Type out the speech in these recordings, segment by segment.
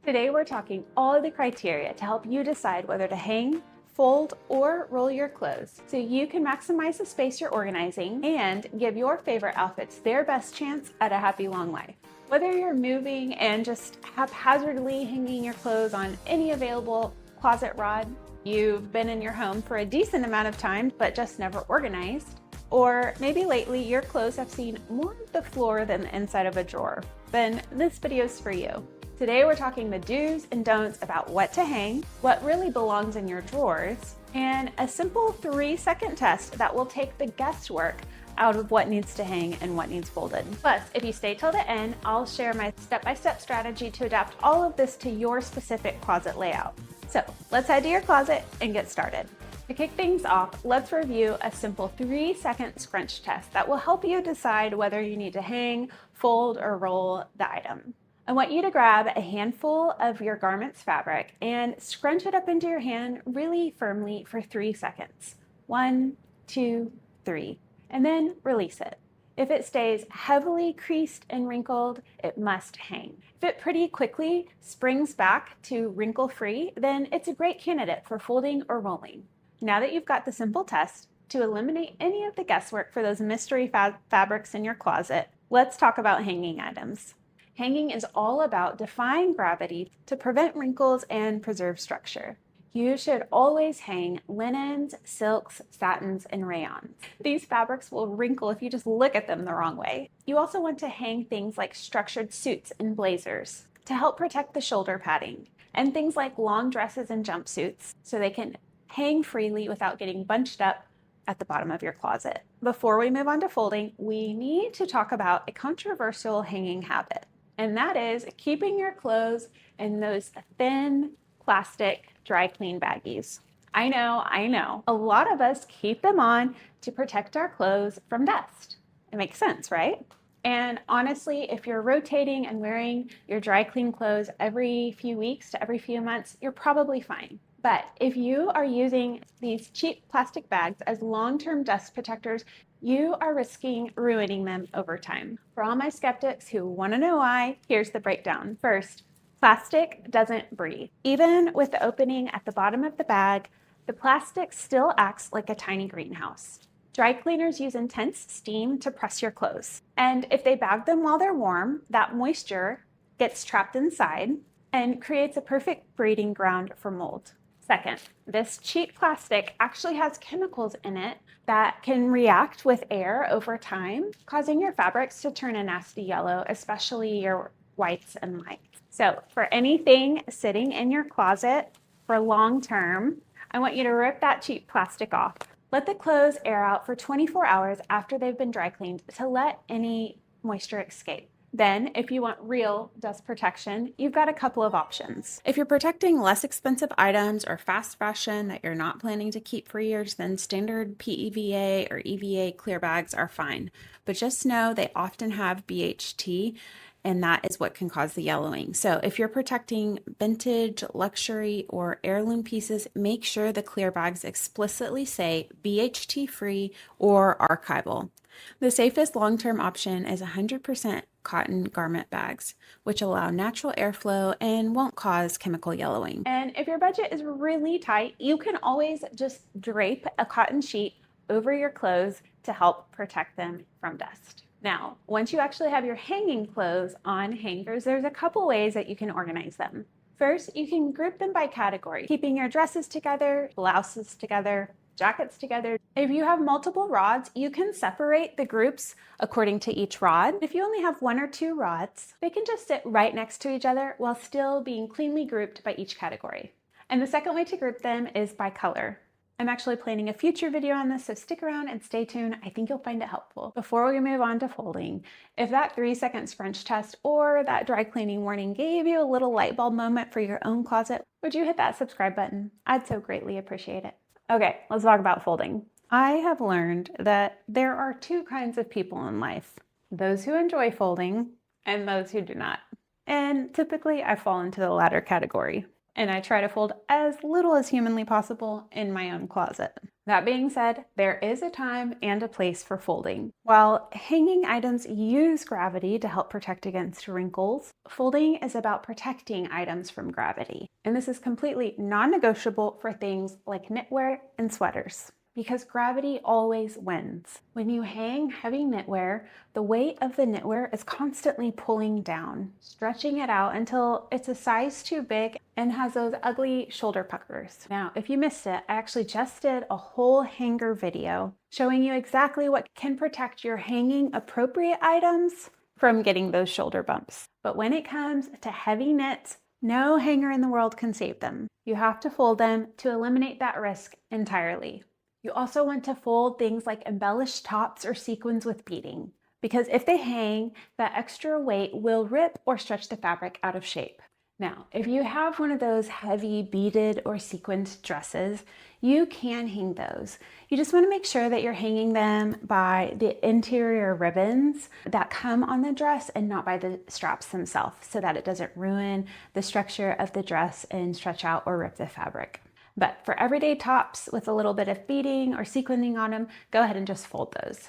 Today we're talking all of the criteria to help you decide whether to hang, fold, or roll your clothes so you can maximize the space you're organizing and give your favorite outfits their best chance at a happy long life. Whether you're moving and just haphazardly hanging your clothes on any available closet rod, you've been in your home for a decent amount of time but just never organized, or maybe lately your clothes have seen more of the floor than the inside of a drawer, then this video is for you. Today we're talking the do's and don'ts about what to hang, what really belongs in your drawers, and a simple 3-second test that will take the guesswork out of what needs to hang and what needs folded. Plus, if you stay till the end, I'll share my step-by-step strategy to adapt all of this to your specific closet layout. So let's head to your closet and get started. To kick things off, let's review a simple 3-second scrunch test that will help you decide whether you need to hang, fold, or roll the item. I want you to grab a handful of your garment's fabric and scrunch it up into your hand really firmly for 3 seconds. 1, 2, 3, and then release it. If it stays heavily creased and wrinkled, it must hang. If it pretty quickly springs back to wrinkle-free, then it's a great candidate for folding or rolling. Now that you've got the simple test, to eliminate any of the guesswork for those mystery fabrics in your closet, let's talk about hanging items. Hanging is all about defying gravity to prevent wrinkles and preserve structure. You should always hang linens, silks, satins, and rayons. These fabrics will wrinkle if you just look at them the wrong way. You also want to hang things like structured suits and blazers to help protect the shoulder padding, and things like long dresses and jumpsuits so they can hang freely without getting bunched up at the bottom of your closet. Before we move on to folding, we need to talk about a controversial hanging habit. And that is keeping your clothes in those thin plastic dry clean baggies. I know. A lot of us keep them on to protect our clothes from dust. It makes sense, right? And honestly, if you're rotating and wearing your dry clean clothes every few weeks to every few months, you're probably fine. But if you are using these cheap plastic bags as long-term dust protectors, you are risking ruining them over time. For all my skeptics who want to know why, here's the breakdown. First, plastic doesn't breathe. Even with the opening at the bottom of the bag, the plastic still acts like a tiny greenhouse. Dry cleaners use intense steam to press your clothes. And if they bag them while they're warm, that moisture gets trapped inside and creates a perfect breeding ground for mold. Second, this cheap plastic actually has chemicals in it that can react with air over time, causing your fabrics to turn a nasty yellow, especially your whites and lights. So for anything sitting in your closet for long term, I want you to rip that cheap plastic off. Let the clothes air out for 24 hours after they've been dry cleaned to let any moisture escape. Then, if you want real dust protection, you've got a couple of options. If you're protecting less expensive items or fast fashion that you're not planning to keep for years, then standard PEVA or EVA clear bags are fine. But just know they often have BHT, and that is what can cause the yellowing. So if you're protecting vintage, luxury, or heirloom pieces, make sure the clear bags explicitly say BHT free or archival. The safest long-term option is 100% cotton garment bags, which allow natural airflow and won't cause chemical yellowing. And if your budget is really tight, you can always just drape a cotton sheet over your clothes to help protect them from dust. Now, once you actually have your hanging clothes on hangers, there's a couple ways that you can organize them. First, you can group them by category, keeping your dresses together, blouses together, jackets together. If you have multiple rods, you can separate the groups according to each rod. If you only have 1 or 2 rods, they can just sit right next to each other while still being cleanly grouped by each category. And the second way to group them is by color. I'm actually planning a future video on this, so stick around and stay tuned. I think you'll find it helpful. Before we move on to folding, if that 3-second scrunch test or that dry cleaning warning gave you a little light bulb moment for your own closet, would you hit that subscribe button? I'd so greatly appreciate it. Okay, let's talk about folding. I have learned that there are 2 kinds of people in life: those who enjoy folding and those who do not. And typically I fall into the latter category. And I try to fold as little as humanly possible in my own closet. That being said, there is a time and a place for folding. While hanging items use gravity to help protect against wrinkles, folding is about protecting items from gravity. And this is completely non-negotiable for things like knitwear and sweaters, because gravity always wins. When you hang heavy knitwear, the weight of the knitwear is constantly pulling down, stretching it out until it's a size too big and has those ugly shoulder puckers. Now, if you missed it, I actually just did a whole hanger video showing you exactly what can protect your hanging appropriate items from getting those shoulder bumps. But when it comes to heavy knits, no hanger in the world can save them. You have to fold them to eliminate that risk entirely. You also want to fold things like embellished tops or sequins with beading, because if they hang, that extra weight will rip or stretch the fabric out of shape. Now, if you have one of those heavy beaded or sequined dresses, you can hang those. You just want to make sure that you're hanging them by the interior ribbons that come on the dress and not by the straps themselves, so that it doesn't ruin the structure of the dress and stretch out or rip the fabric. But for everyday tops with a little bit of beading or sequining on them, go ahead and just fold those.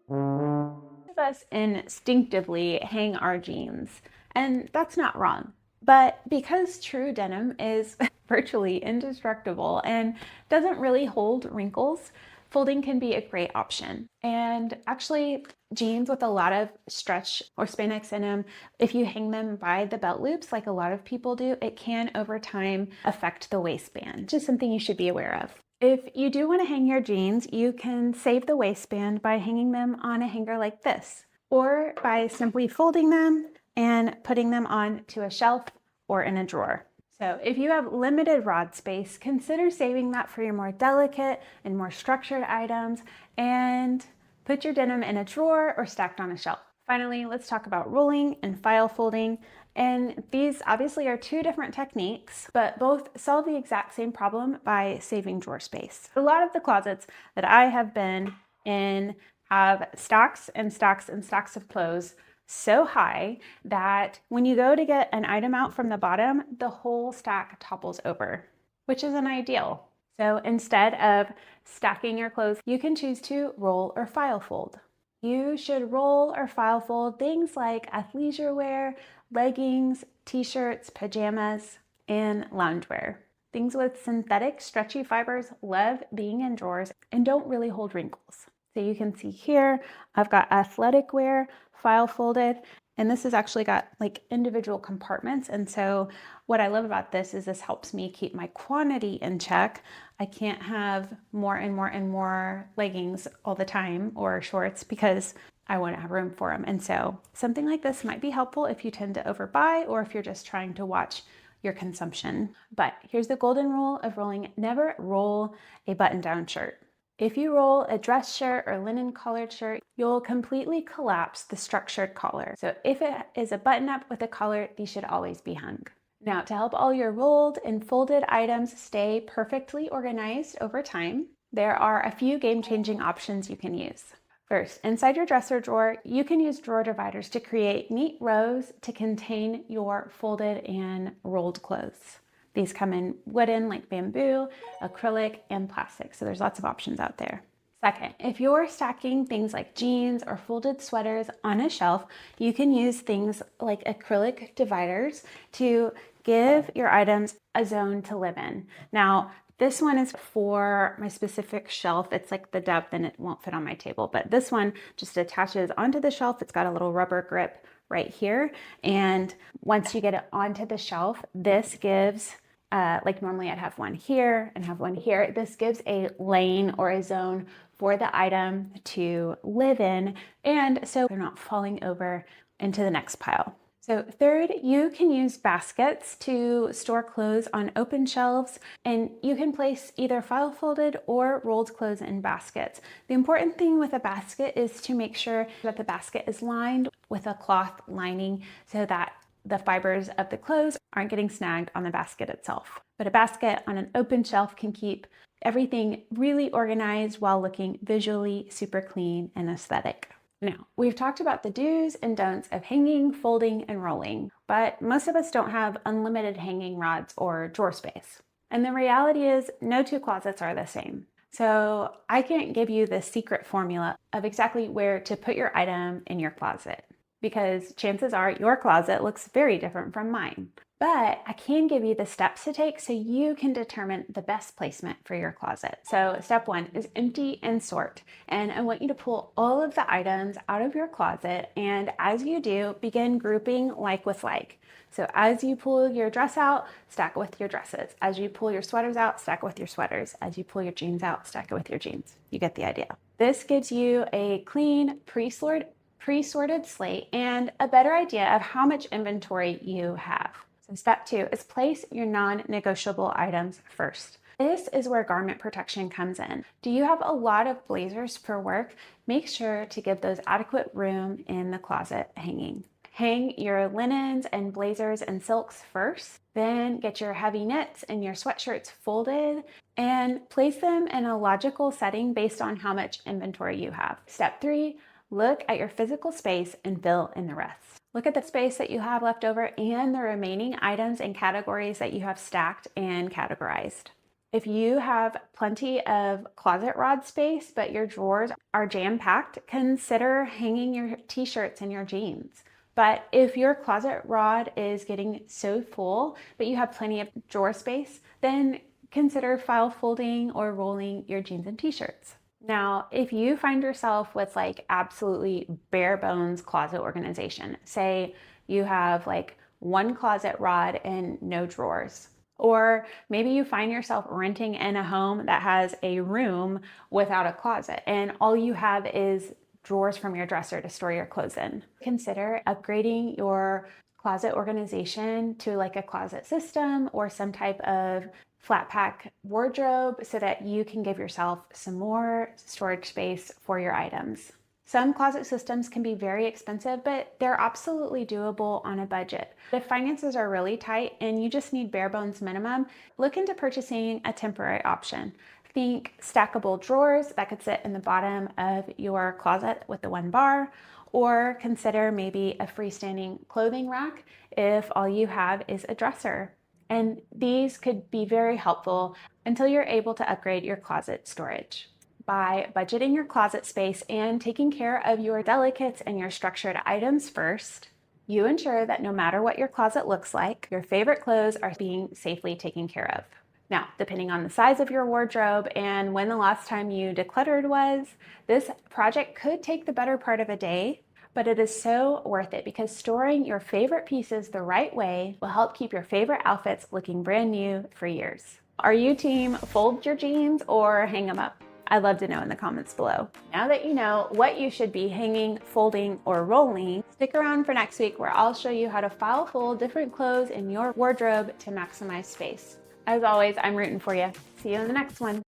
Most of us instinctively hang our jeans, and that's not wrong. But because true denim is virtually indestructible and doesn't really hold wrinkles, folding can be a great option. And actually, jeans with a lot of stretch or spandex in them, if you hang them by the belt loops like a lot of people do, it can over time affect the waistband. Just something you should be aware of. If you do want to hang your jeans, you can save the waistband by hanging them on a hanger like this, or by simply folding them and putting them onto a shelf or in a drawer. So if you have limited rod space, consider saving that for your more delicate and more structured items, and put your denim in a drawer or stacked on a shelf. Finally, let's talk about rolling and file folding. And these obviously are two different techniques, but both solve the exact same problem by saving drawer space. A lot of the closets that I have been in have stacks and stacks and stacks of clothes so high that when you go to get an item out from the bottom, the whole stack topples over, which isn't ideal. So instead of stacking your clothes, you can choose to roll or file fold. You should roll or file fold things like athleisure wear, leggings, t-shirts, pajamas, and loungewear. Things with synthetic stretchy fibers love being in drawers and don't really hold wrinkles. So you can see here, I've got athletic wear, file folded, and this has actually got like individual compartments. And so what I love about this is this helps me keep my quantity in check. I can't have more and more and more leggings all the time or shorts because I won't have room for them. And so something like this might be helpful if you tend to overbuy or if you're just trying to watch your consumption. But here's the golden rule of rolling. Never roll a button-down shirt. If you roll a dress shirt or linen collared shirt, you'll completely collapse the structured collar. So if it is a button up with a collar, these should always be hung. Now, to help all your rolled and folded items stay perfectly organized over time, there are a few game-changing options you can use. First, inside your dresser drawer, you can use drawer dividers to create neat rows to contain your folded and rolled clothes. These come in wooden like bamboo, acrylic, and plastic, so there's lots of options out there. Second, if you're stacking things like jeans or folded sweaters on a shelf, you can use things like acrylic dividers to give your items a zone to live in. Now, this one is for my specific shelf. It's like the depth and it won't fit on my table, but this one just attaches onto the shelf. It's got a little rubber grip right here. And once you get it onto the shelf, this gives, like normally I'd have one here and have one here. This gives a lane or a zone for the item to live in. And so they're not falling over into the next pile. So third, you can use baskets to store clothes on open shelves, and you can place either file folded or rolled clothes in baskets. The important thing with a basket is to make sure that the basket is lined with a cloth lining so that the fibers of the clothes aren't getting snagged on the basket itself. But a basket on an open shelf can keep everything really organized while looking visually super clean and aesthetic. Now, we've talked about the do's and don'ts of hanging, folding, and rolling, but most of us don't have unlimited hanging rods or drawer space. And the reality is, no two closets are the same. So I can't give you the secret formula of exactly where to put your item in your closet, because chances are your closet looks very different from mine. But I can give you the steps to take so you can determine the best placement for your closet. So step 1 is empty and sort. And I want you to pull all of the items out of your closet. And as you do, begin grouping like with like. So as you pull your dress out, stack it with your dresses. As you pull your sweaters out, stack it with your sweaters. As you pull your jeans out, stack it with your jeans. You get the idea. This gives you a clean, pre-sorted slate and a better idea of how much inventory you have. So step 2 is place your non-negotiable items first. This is where garment protection comes in. Do you have a lot of blazers for work? Make sure to give those adequate room in the closet hanging. Hang your linens and blazers and silks first, then get your heavy knits and your sweatshirts folded and place them in a logical setting based on how much inventory you have. Step 3, look at your physical space and fill in the rest. Look at the space that you have left over and the remaining items and categories that you have stacked and categorized. If you have plenty of closet rod space, but your drawers are jam-packed, consider hanging your t-shirts and your jeans. But if your closet rod is getting so full, but you have plenty of drawer space, then consider file folding or rolling your jeans and t-shirts. Now, if you find yourself with like absolutely bare bones closet organization, say you have like one closet rod and no drawers, or maybe you find yourself renting in a home that has a room without a closet and all you have is drawers from your dresser to store your clothes in. Consider upgrading your closet organization to like a closet system or some type of flat pack wardrobe so that you can give yourself some more storage space for your items. Some closet systems can be very expensive, but they're absolutely doable on a budget. If finances are really tight and you just need bare bones minimum, look into purchasing a temporary option. Think stackable drawers that could sit in the bottom of your closet with the one bar, or consider maybe a freestanding clothing rack if all you have is a dresser. And these could be very helpful until you're able to upgrade your closet storage. By budgeting your closet space and taking care of your delicates and your structured items first, you ensure that no matter what your closet looks like, your favorite clothes are being safely taken care of. Now, depending on the size of your wardrobe and when the last time you decluttered was, this project could take the better part of a day, but it is so worth it because storing your favorite pieces the right way will help keep your favorite outfits looking brand new for years. Are you team fold your jeans or hang them up? I'd love to know in the comments below. Now that you know what you should be hanging, folding, or rolling, stick around for next week where I'll show you how to file fold different clothes in your wardrobe to maximize space. As always, I'm rooting for you. See you in the next one.